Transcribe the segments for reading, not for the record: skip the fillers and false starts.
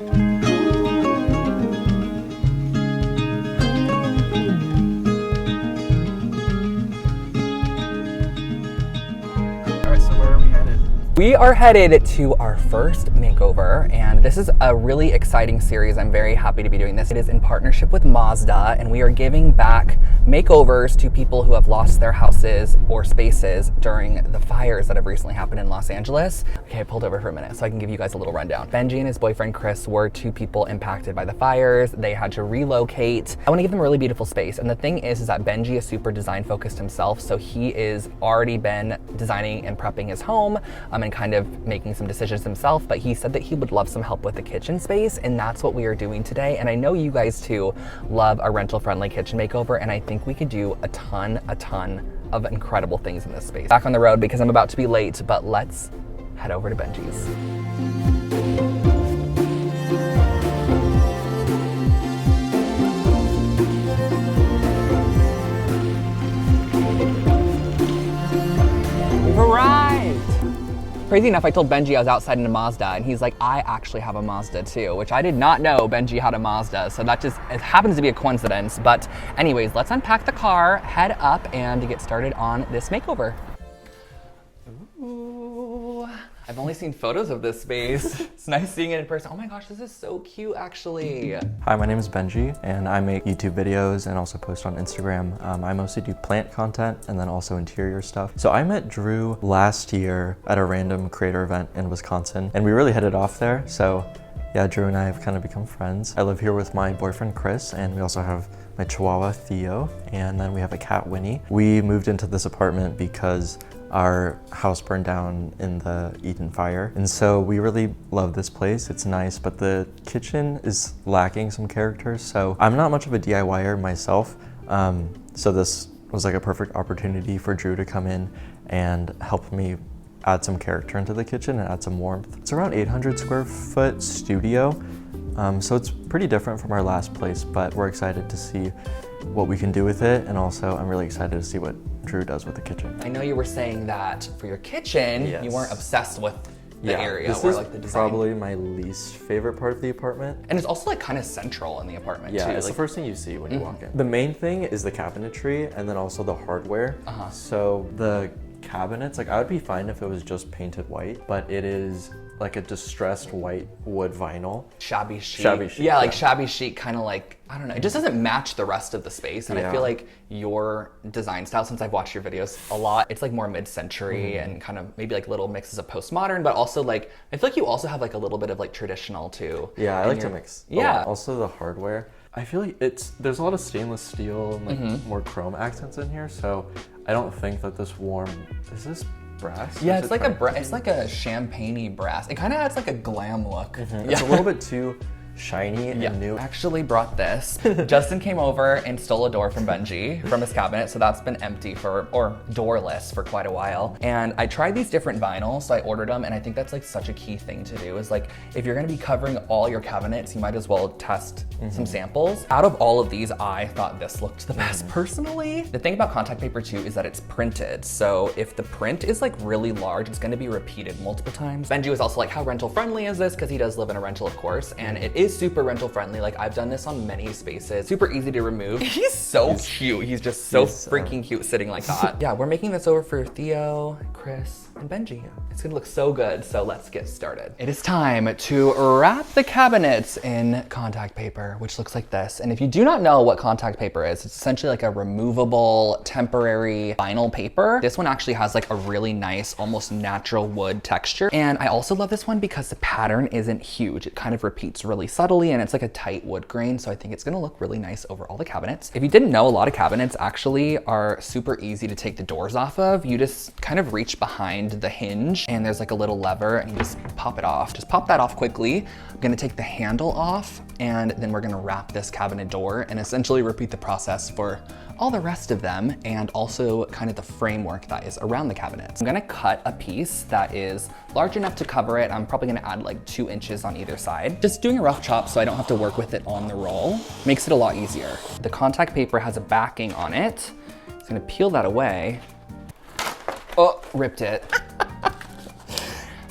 We are headed to our first makeover, and this is a really exciting series. I'm very happy to be doing this. It is in partnership with Mazda, and we are giving back makeovers to people who have lost their houses or spaces during the fires that have recently happened in Los Angeles. Okay, I pulled over for a minute so I can give you guys a little rundown. Benji and his boyfriend Chris were two people impacted by the fires. They had to relocate. I want to give them a really beautiful space, and the thing is that Benji is super design focused himself, so he is already been designing and prepping his home and kind of making some decisions himself, but he said that he would love some help with the kitchen space, and that's what we are doing today. And I know you guys too love a rental-friendly kitchen makeover, and I think we could do a ton of incredible things in this space. Back on the road because I'm about to be late, but let's head over to Benji's. We've arrived! Crazy enough, I told Benji I was outside in a Mazda, and he's like, I actually have a Mazda too, which I did not know Benji had a Mazda, so that just, it happens to be a coincidence. But anyways, let's unpack the car, head up, and get started on this makeover. Ooh, I've only seen photos of this space. It's nice seeing it in person. Oh my gosh, this is so cute, actually. Hi, my name is Benji, and I make YouTube videos and also post on Instagram. I mostly do plant content and then also interior stuff. So I met Drew last year at a random creator event in Wisconsin, and we really hit it off there. So yeah, Drew and I have kind of become friends. I live here with my boyfriend Chris, and we also have my Chihuahua Theo, and then we have a cat Winnie. We moved into this apartment because our house burned down in the Eden fire. And so we really love this place. It's nice, but the kitchen is lacking some character. So I'm not much of a DIYer myself. So this was like a perfect opportunity for Drew to come in and help me add some character into the kitchen and add some warmth. It's around 800 square foot studio. So it's pretty different from our last place, but we're excited to see what we can do with it. And also I'm really excited to see what Drew does with the kitchen. I know you were saying that for your kitchen, yes, you weren't obsessed with the area this or is like the design. Probably my least favorite part of the apartment. And it's also like kind of central in the apartment too. Yeah, it's like, the first thing you see when you walk in. The main thing is the cabinetry and then also the hardware. So the cabinets, like I would be fine if it was just painted white, but it is like a distressed white wood vinyl. Shabby chic. Shabby chic. Yeah, like shabby chic, kind of like, I don't know, it just doesn't match the rest of the space. And I feel like your design style, since I've watched your videos a lot, it's like more mid-century and kind of maybe like little mixes of postmodern, but also like, I feel like you also have like a little bit of like traditional too. Yeah, I like to mix. Yeah. Also the hardware. I feel like there's a lot of stainless steel and like more chrome accents in here. So I don't think that this is this brass? Yeah, it's like it's like a champagne-y brass. It kind of adds like a glam look. It's a little bit too shiny and new. Actually brought this. Justin came over and stole a door from Benji from his cabinet, so that's been empty or doorless for quite a while. And I tried these different vinyls, so I ordered them, and I think that's like such a key thing to do is like, if you're gonna be covering all your cabinets, you might as well test some samples. Out of all of these, I thought this looked the best personally. The thing about contact paper too is that it's printed, so if the print is like really large, it's gonna be repeated multiple times. Benji was also like, how rental friendly is this? Because he does live in a rental, of course, and it is super rental friendly. Like I've done this on many spaces. Super easy to remove. He's so cute. He's just so freaking cute sitting like that. Yeah, we're making this over for Theo, Chris, and Benji. It's gonna look so good, so let's get started. It is time to wrap the cabinets in contact paper, which looks like this. And if you do not know what contact paper is, it's essentially like a removable temporary vinyl paper. This one actually has like a really nice, almost natural wood texture. And I also love this one because the pattern isn't huge. It kind of repeats really subtly, and it's like a tight wood grain, so I think it's gonna look really nice over all the cabinets. If you didn't know, a lot of cabinets actually are super easy to take the doors off of. You just kind of reach behind the hinge, and there's like a little lever, and you just pop it off. Just pop that off quickly. I'm gonna take the handle off, and then we're gonna wrap this cabinet door and essentially repeat the process for all the rest of them, and also kind of the framework that is around the cabinets. I'm gonna cut a piece that is large enough to cover it. I'm probably gonna add like 2 inches on either side. Just doing a rough chop so I don't have to work with it on the roll. Makes it a lot easier. The contact paper has a backing on it. Just gonna peel that away. Oh, ripped it.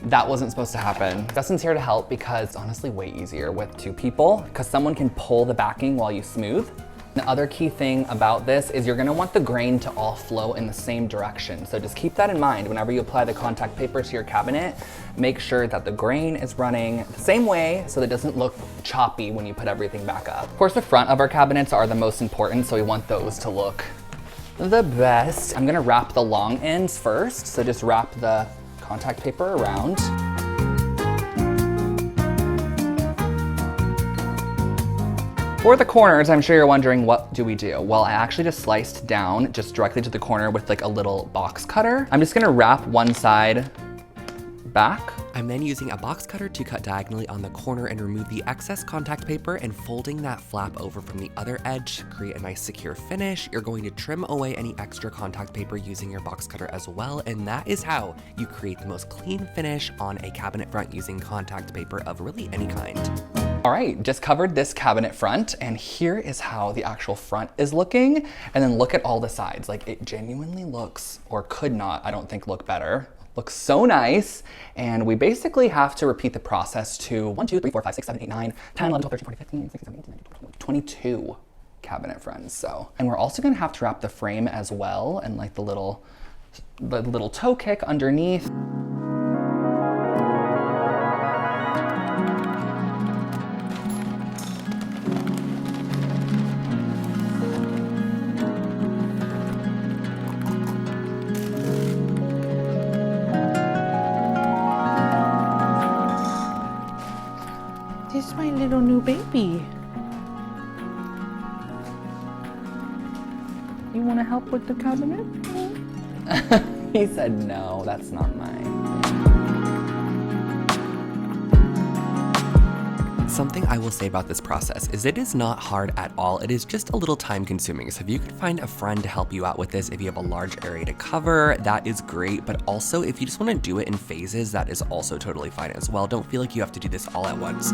That wasn't supposed to happen. Dustin's here to help because it's honestly way easier with two people because someone can pull the backing while you smooth. The other key thing about this is you're gonna want the grain to all flow in the same direction. So just keep that in mind whenever you apply the contact paper to your cabinet. Make sure that the grain is running the same way so that it doesn't look choppy when you put everything back up. Of course, the front of our cabinets are the most important, so we want those to look the best. I'm gonna wrap the long ends first, so just wrap the contact paper around. For the corners, I'm sure you're wondering, what do we do? Well, I actually just sliced down just directly to the corner with like a little box cutter. I'm just gonna wrap one side back. I'm then using a box cutter to cut diagonally on the corner and remove the excess contact paper and folding that flap over from the other edge to create a nice secure finish. You're going to trim away any extra contact paper using your box cutter as well, and that is how you create the most clean finish on a cabinet front using contact paper of really any kind. All right, just covered this cabinet front, and here is how the actual front is looking. And then look at all the sides. Like, it genuinely looks, or could not, I don't think, look better. Looks so nice. And we basically have to repeat the process to 1, 2, 3, 4, 5, 6, 7, 8, 9, 10, 11, 12, 13, 14, 15, 16, 17, 18, 19, 20, 22 cabinet fronts. So, and we're also gonna have to wrap the frame as well, and like the little toe kick underneath. This is my little new baby. You want to help with the cabinet? He said, no, that's not mine. Something I will say about this process is it is not hard at all. It is just a little time consuming. So if you could find a friend to help you out with this, if you have a large area to cover, that is great. But also if you just want to do it in phases, that is also totally fine as well. Don't feel like you have to do this all at once.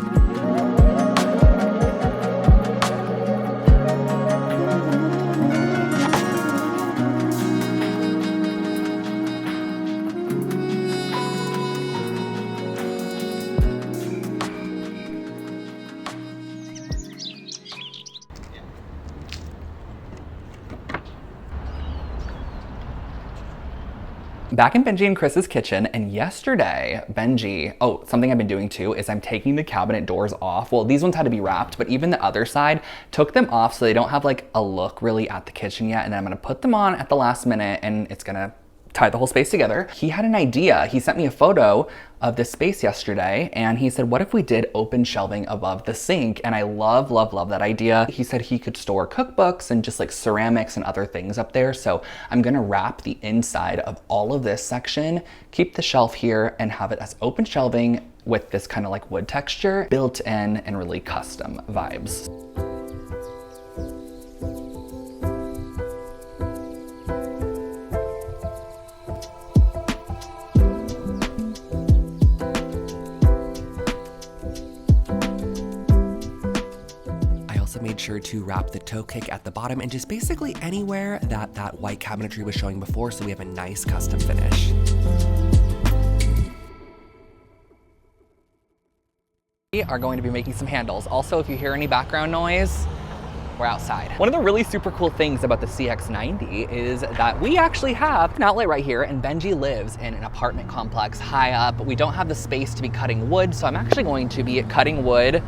Back in Benji and Chris's kitchen, and yesterday, Benji, something I've been doing too is I'm taking the cabinet doors off. Well, these ones had to be wrapped, but even the other side, took them off so they don't have like a look really at the kitchen yet, and then I'm gonna put them on at the last minute, and it's gonna tie the whole space together. He had an idea. He sent me a photo of this space yesterday, and he said, what if we did open shelving above the sink? And I love, love, love that idea. He said he could store cookbooks and just like ceramics and other things up there. So I'm gonna wrap the inside of all of this section, keep the shelf here, and have it as open shelving with this kind of like wood texture, built in and really custom vibes. Made sure to wrap the toe kick at the bottom and just basically anywhere that white cabinetry was showing before, so we have a nice custom finish. We are going to be making some handles. Also, if you hear any background noise, we're outside. One of the really super cool things about the CX-90 is that we actually have an outlet right here, and Benji lives in an apartment complex high up. We don't have the space to be cutting wood, so I'm actually going to be cutting wood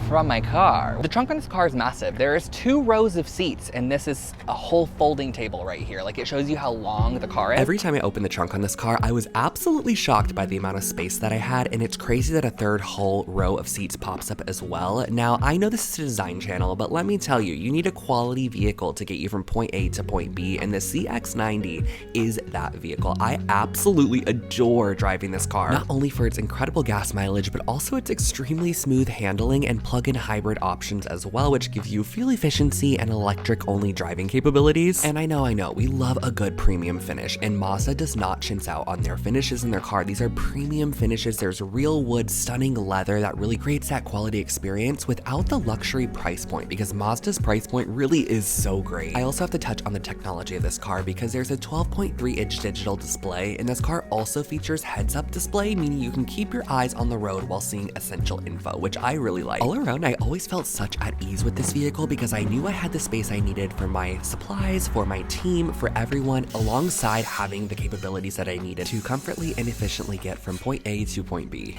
from my car. The trunk on this car is massive. There's 2 rows of seats, and this is a whole folding table right here. Like, it shows you how long the car is. Every time I open the trunk on this car, I was absolutely shocked by the amount of space that I had, and it's crazy that a 3rd whole row of seats pops up as well. Now, I know this is a design channel, but let me tell you, you need a quality vehicle to get you from point A to point B, and the CX-90 is that vehicle. I absolutely adore driving this car, not only for its incredible gas mileage, but also its extremely smooth handling, and plus plug-in hybrid options as well, which give you fuel efficiency and electric-only driving capabilities. And I know, we love a good premium finish, and Mazda does not chintz out on their finishes in their car. These are premium finishes. There's real wood, stunning leather that really creates that quality experience without the luxury price point, because Mazda's price point really is so great. I also have to touch on the technology of this car because there's a 12.3-inch digital display, and this car also features heads-up display, meaning you can keep your eyes on the road while seeing essential info, which I really like. All around, I always felt such at ease with this vehicle because I knew I had the space I needed for my supplies, for my team, for everyone, alongside having the capabilities that I needed to comfortably and efficiently get from point A to point B.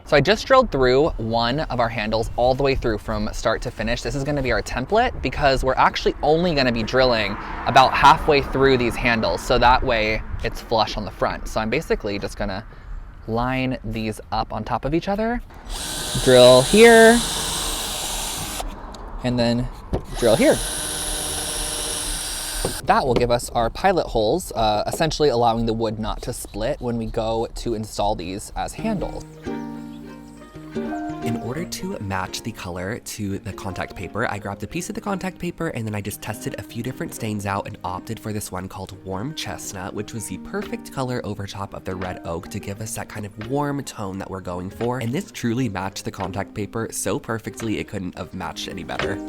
So I just drilled through one of our handles all the way through from start to finish. This is gonna be our template because we're actually only gonna be drilling about halfway through these handles, so that way it's flush on the front. So I'm basically just gonna line these up on top of each other, drill here, and then drill here. That will give us our pilot holes, essentially allowing the wood not to split when we go to install these as handles. In order to match the color to the contact paper, I grabbed a piece of the contact paper and then I just tested a few different stains out and opted for this one called Warm Chestnut, which was the perfect color over top of the red oak to give us that kind of warm tone that we're going for. And this truly matched the contact paper so perfectly it couldn't have matched any better.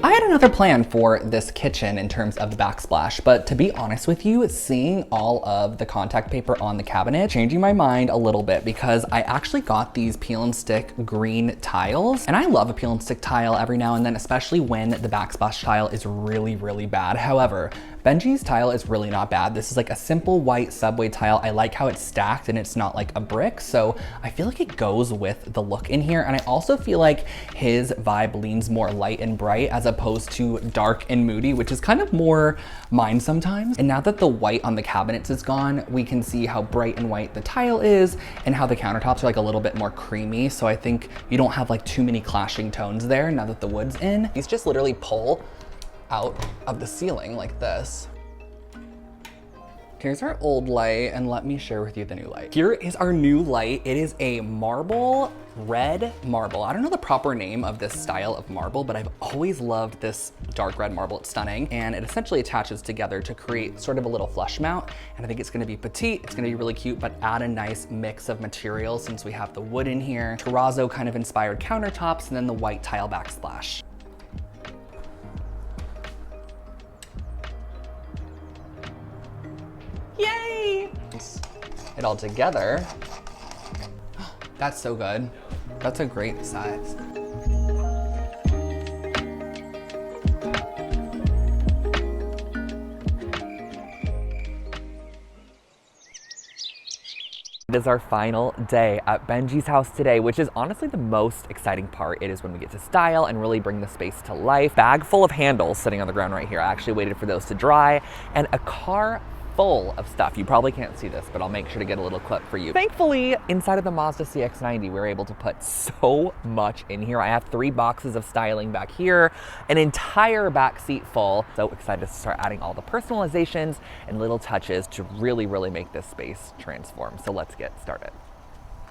I had another plan for this kitchen in terms of the backsplash, but to be honest with you, seeing all of the contact paper on the cabinet, changing my mind a little bit because I actually got these peel and stick green tiles, and I love a peel and stick tile every now and then, especially when the backsplash tile is really, really bad. However, Benji's tile is really not bad. This is like a simple white subway tile. I like how it's stacked and it's not like a brick, so I feel like it goes with the look in here. And I also feel like his vibe leans more light and bright as opposed to dark and moody, which is kind of more mine sometimes. And now that the white on the cabinets is gone, we can see how bright and white the tile is and how the countertops are like a little bit more creamy. So I think you don't have like too many clashing tones there now that the wood's in. These just literally pull out of the ceiling like this. Here's our old light, and let me share with you the new light. Here is our new light. It is a marble, red marble. I don't know the proper name of this style of marble, but I've always loved this dark red marble. It's stunning, and it essentially attaches together to create sort of a little flush mount. And I think it's gonna be petite, it's gonna be really cute, but add a nice mix of materials since we have the wood in here, terrazzo kind of inspired countertops, and then the white tile backsplash. Yay! It all together. That's so good. That's a great size. It is our final day at Benji's house today, which is honestly the most exciting part. It is when we get to style and really bring the space to life. Bag full of handles sitting on the ground right here. I actually waited for those to dry, and a car full of stuff. You probably can't see this, but I'll make sure to get a little clip for you. Thankfully, inside of the Mazda CX-90, we were able to put so much in here. I have 3 boxes of styling back here, an entire back seat full. So excited to start adding all the personalizations and little touches to really, really make this space transform. So let's get started.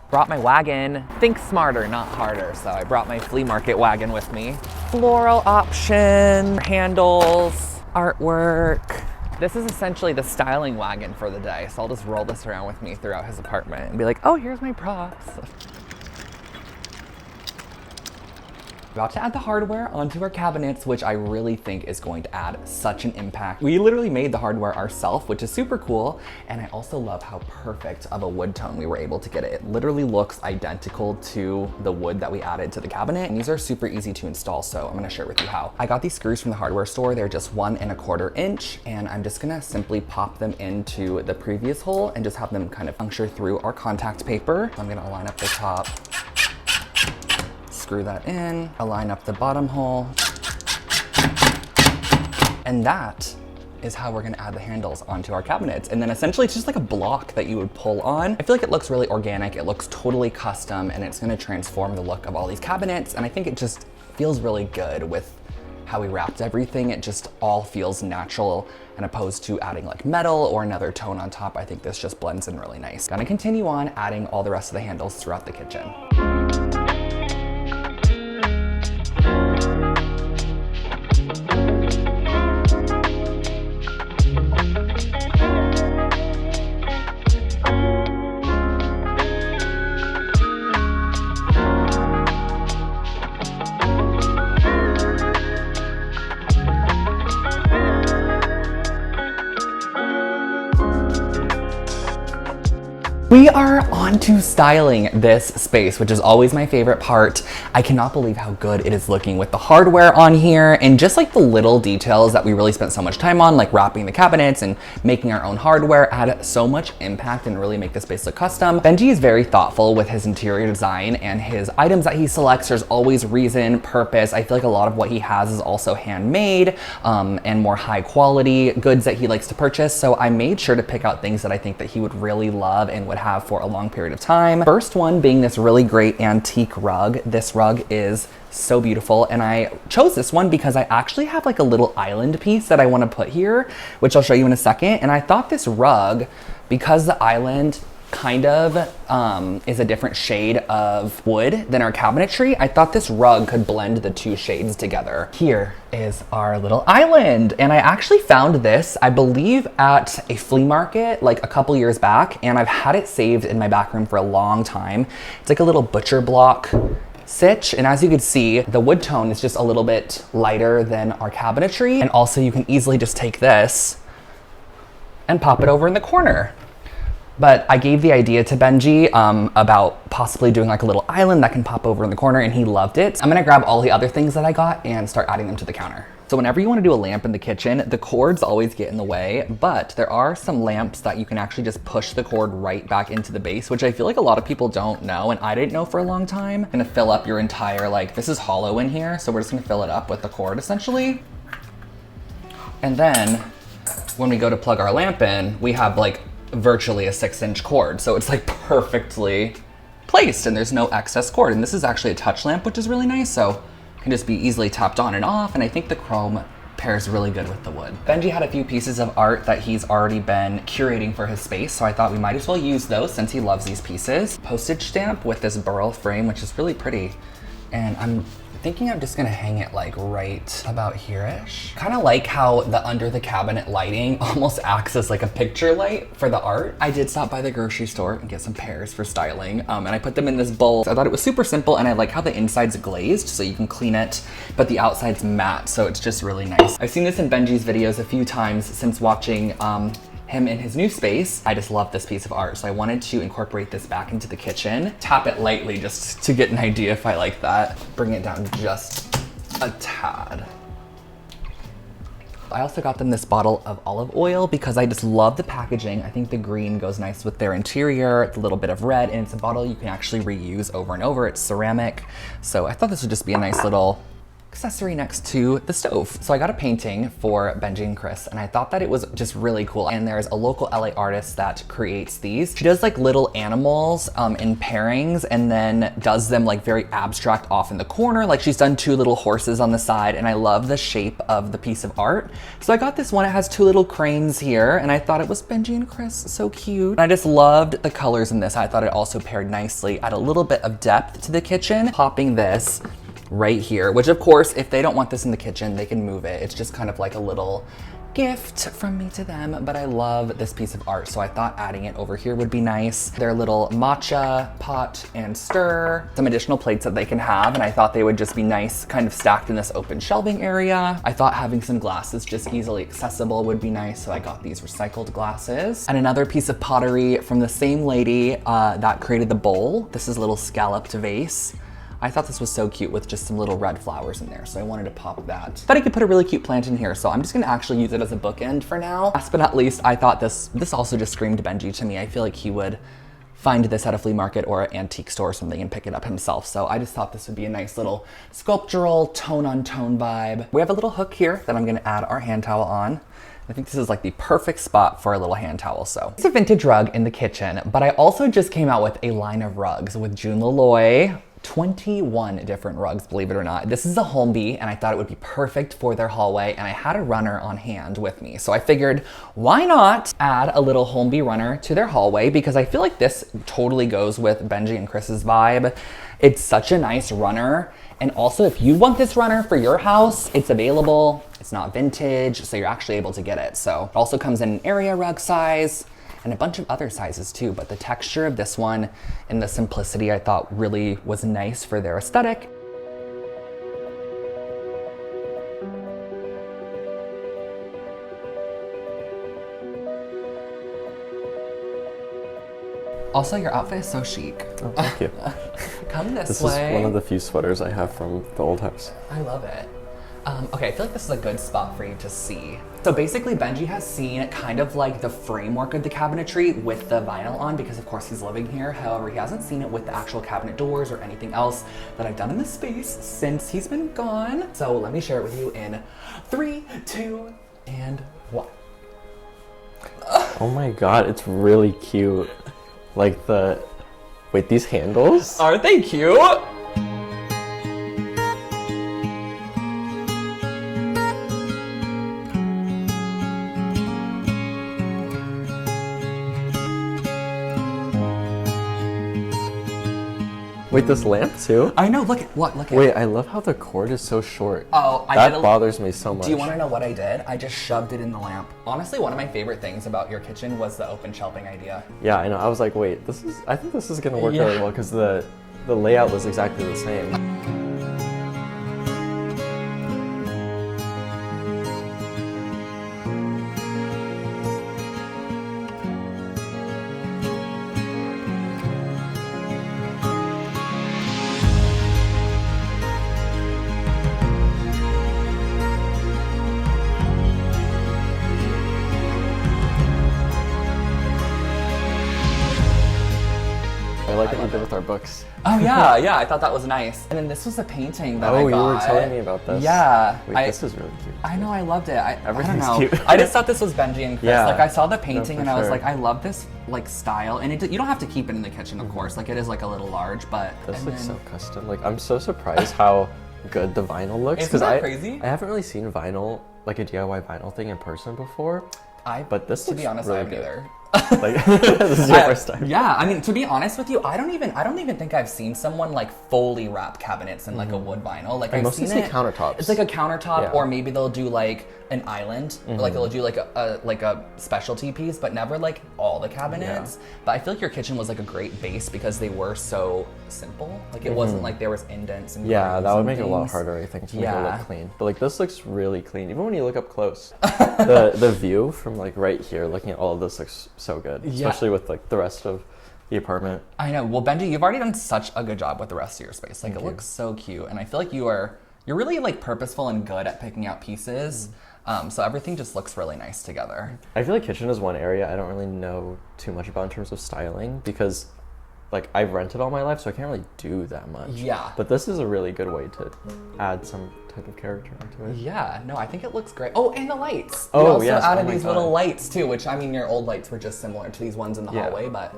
Brought my wagon. Think smarter, not harder. So I brought my flea market wagon with me. Floral option, handles, artwork. This is essentially the styling wagon for the day, so I'll just roll this around with me throughout his apartment and be like, oh, here's my props. About to add the hardware onto our cabinets, which I really think is going to add such an impact. We literally made the hardware ourselves, which is super cool. And I also love how perfect of a wood tone we were able to get it. It literally looks identical to the wood that we added to the cabinet. And these are super easy to install, so I'm gonna share with you how. I got these screws from the hardware store. They're just 1 1/4 inch, and I'm just gonna simply pop them into the previous hole and just have them kind of puncture through our contact paper. So I'm gonna line up the top, screw that in, align up the bottom hole, and that is how we're gonna add the handles onto our cabinets. And then essentially it's just like a block that you would pull on. I feel like it looks really organic, it looks totally custom, and it's gonna transform the look of all these cabinets, and I think it just feels really good with how he wrapped everything. It just all feels natural, and opposed to adding like metal or another tone on top, I think this just blends in really nice. Gonna continue on adding all the rest of the handles throughout the kitchen. We are on to styling this space, which is always my favorite part. I cannot believe how good it is looking with the hardware on here and just like the little details that we really spent so much time on, like wrapping the cabinets and making our own hardware, add so much impact and really make the space look custom. Benji is very thoughtful with his interior design, and his items that he selects, there's always reason, purpose. I feel like a lot of what he has is also handmade and more high quality goods that he likes to purchase. So I made sure to pick out things that I think that he would really love and would have for a long period of time. First one being this really great antique rug. This rug is so beautiful, and I chose this one because I actually have like a little island piece that I want to put here, which I'll show you in a second. And I thought this rug, because the island kind of is a different shade of wood than our cabinetry, I thought this rug could blend the two shades together. Here is our little island, and I actually found this, I believe, at a flea market like a couple years back, and I've had it saved in my back room for a long time. It's like a little butcher block sitch, and as you can see, the wood tone is just a little bit lighter than our cabinetry, and also you can easily just take this and pop it over in the corner. But I gave the idea to Benji about possibly doing like a little island that can pop over in the corner, and he loved it. I'm gonna grab all the other things that I got and start adding them to the counter. So whenever you want to do a lamp in the kitchen, the cords always get in the way, but there are some lamps that you can actually just push the cord right back into the base, which I feel like a lot of people don't know, and I didn't know for a long time. Gonna fill up your entire, like, this is hollow in here, so we're just gonna fill it up with the cord essentially. And then when we go to plug our lamp in, we have like virtually a 6-inch cord, so it's like perfectly placed and there's no excess cord. And this is actually a touch lamp, which is really nice, so it can just be easily tapped on and off, and I think the chrome pairs really good with the wood. Benji had a few pieces of art that he's already been curating for his space, so I thought we might as well use those since he loves these pieces. Postage stamp with this burl frame, which is really pretty, and I'm thinking I'm just gonna hang it like right about here-ish. Kind of like how the under the cabinet lighting almost acts as like a picture light for the art. I did stop by the grocery store and get some pears for styling, and I put them in this bowl. I thought it was super simple, and I like how the inside's glazed so you can clean it, but the outside's matte, so it's just really nice. I've seen this in Benji's videos a few times since watching him in his new space. I just love this piece of art, so I wanted to incorporate this back into the kitchen. Tap it lightly just to get an idea if I like that. Bring it down just a tad. I also got them this bottle of olive oil because I just love the packaging. I think the green goes nice with their interior, the little bit of red, and it's a bottle you can actually reuse over and over. It's ceramic, so I thought this would just be a nice little accessory next to the stove. So I got a painting for Benji and Chris, and I thought that it was just really cool. And there's a local LA artist that creates these. She does like little animals in pairings, and then does them like very abstract off in the corner. Like she's done 2 little horses on the side, and I love the shape of the piece of art. So I got this one. It has 2 little cranes here, and I thought it was Benji and Chris, so cute. And I just loved the colors in this. I thought it also paired nicely, add a little bit of depth to the kitchen. Popping this right here, which of course, if they don't want this in the kitchen, they can move it. It's just kind of like a little gift from me to them, but I love this piece of art, so I thought adding it over here would be nice. Their little matcha pot and stir, some additional plates that they can have, and I thought they would just be nice, kind of stacked in this open shelving area. I thought having some glasses just easily accessible would be nice, so I got these recycled glasses. And another piece of pottery from the same lady that created the bowl. This is a little scalloped vase. I thought this was so cute with just some little red flowers in there, so I wanted to pop that. Thought I could put a really cute plant in here, so I'm just gonna actually use it as a bookend for now. Last but not least, I thought this also just screamed Benji to me. I feel like he would find this at a flea market or an antique store or something and pick it up himself, so I just thought this would be a nice little sculptural tone-on-tone vibe. We have a little hook here that I'm gonna add our hand towel on. I think this is like the perfect spot for a little hand towel, so. It's a vintage rug in the kitchen, but I also just came out with a line of rugs with June Laloy, 21 different rugs, believe it or not. This is a Homebee, and I thought it would be perfect for their hallway, and I had a runner on hand with me. So I figured, why not add a little Homebee runner to their hallway, because I feel like this totally goes with Benji and Chris's vibe. It's such a nice runner. And also, if you want this runner for your house, it's available. It's not vintage, so you're actually able to get it. So it also comes in an area rug size, and a bunch of other sizes too, but the texture of this one and the simplicity I thought really was nice for their aesthetic. Also, your outfit is so chic. Oh, thank you. Come this This way. is one of the few sweaters I have from the old house. I love it. Okay, I feel like this is a good spot for you to see. So basically, Benji has seen kind of like the framework of the cabinetry with the vinyl on, because of course he's living here. However, he hasn't seen it with the actual cabinet doors or anything else that I've done in this space since he's been gone. So let me share it with you in 3, 2, and 1. Oh my god, it's really cute. Like wait, these handles? Aren't they cute? Wait, this lamp too? I know, look at, look at. Wait, I love how the cord is so short. Oh, I that did a- bothers me so much. Do you want to know what I did? I just shoved it in the lamp. Honestly, one of my favorite things about your kitchen was the open shelving idea. Yeah, I know. I was like, wait, I think this is gonna work really well because the layout was exactly the same. I like what you did with our books. Oh yeah, yeah, I thought that was nice. And then this was a painting that I got. Oh, you were telling me about this. Yeah. Wait, this is really cute. I know, I loved it. I don't Everything's know. cute. I just thought this was Benji and Chris. Yeah. Like I saw the painting for and I was sure. like, I love this like style. And you don't have to keep it in the kitchen, of course. Like it is like a little large, but This and looks then- so custom. Like I'm so surprised how good the vinyl looks. Isn't that crazy? I haven't really seen vinyl, like a DIY vinyl thing in person before. But this to looks be honest, really I haven't good. either. Like this is your first time. Yeah, I mean, to be honest with you, I don't even think I've seen someone like fully wrap cabinets in like a wood vinyl. Like I I've mostly seen see it. countertops. It's like a countertop, Yeah. or maybe they'll do like an island, like they'll do like a specialty piece, but never like all the cabinets. But I feel like your kitchen was like a great base because they were so simple. Like it wasn't like there was indents and Yeah, grooves that would and make it a lot things. harder, I think, to make it Yeah. look clean. But like this looks really clean, even when you look up close. the view from like right here, looking at all of this looks so good, Yeah. especially with like the rest of the apartment. I know. Well, Benji, you've already done such a good job with the rest of your space. Like, Thank it you. looks so cute, and I feel like you're really like purposeful and good at picking out pieces. So everything just looks really nice together. I feel like kitchen is one area I don't really know too much about in terms of styling because like I've rented all my life, so I can't really do that much. Yeah. But this is a really good way to add some type of character into it. Yeah. No, I think it looks great. Oh, and the lights. Oh, you also yes. added Oh my these God. little lights too, which I mean, your old lights were just similar to these ones in the Yeah. hallway, but.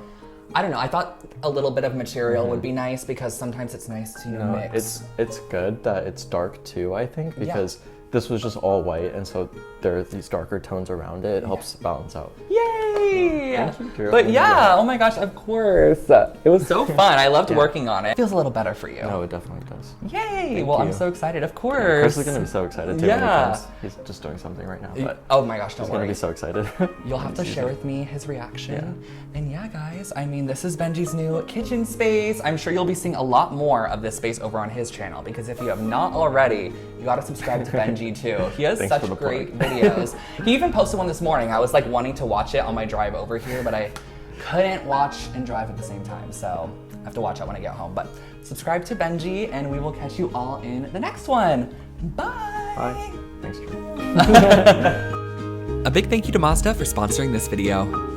I don't know. I thought a little bit of material would be nice because sometimes it's nice to mix. It's good that it's dark too, I think, because this was just all white, and so there are these darker tones around it. It helps balance out. Yay! Thank you, Drew. But yeah, Yeah. oh my gosh, of course. It was so fun. I loved working on it. Feels a little better for you. No, it definitely does. Yay! Well, I'm you. so excited, of Chris course. is gonna be so excited too. Yeah. When he comes. He's just doing something right now, but Oh my gosh, don't he's gonna worry. be so excited. You'll have to share with me his reaction. And yeah, guys, I mean, this is Benji's new kitchen space. I'm sure you'll be seeing a lot more of this space over on his channel because if you have not already, you gotta subscribe to Benji too. He has Thanks such for the great plug. videos. He even posted one this morning. I was like wanting to watch it on my drive over here, but I couldn't watch and drive at the same time. So I have to watch it when I get home. But subscribe to Benji and we will catch you all in the next one. Bye. Bye. Thanks, Drew. A big thank you to Mazda for sponsoring this video.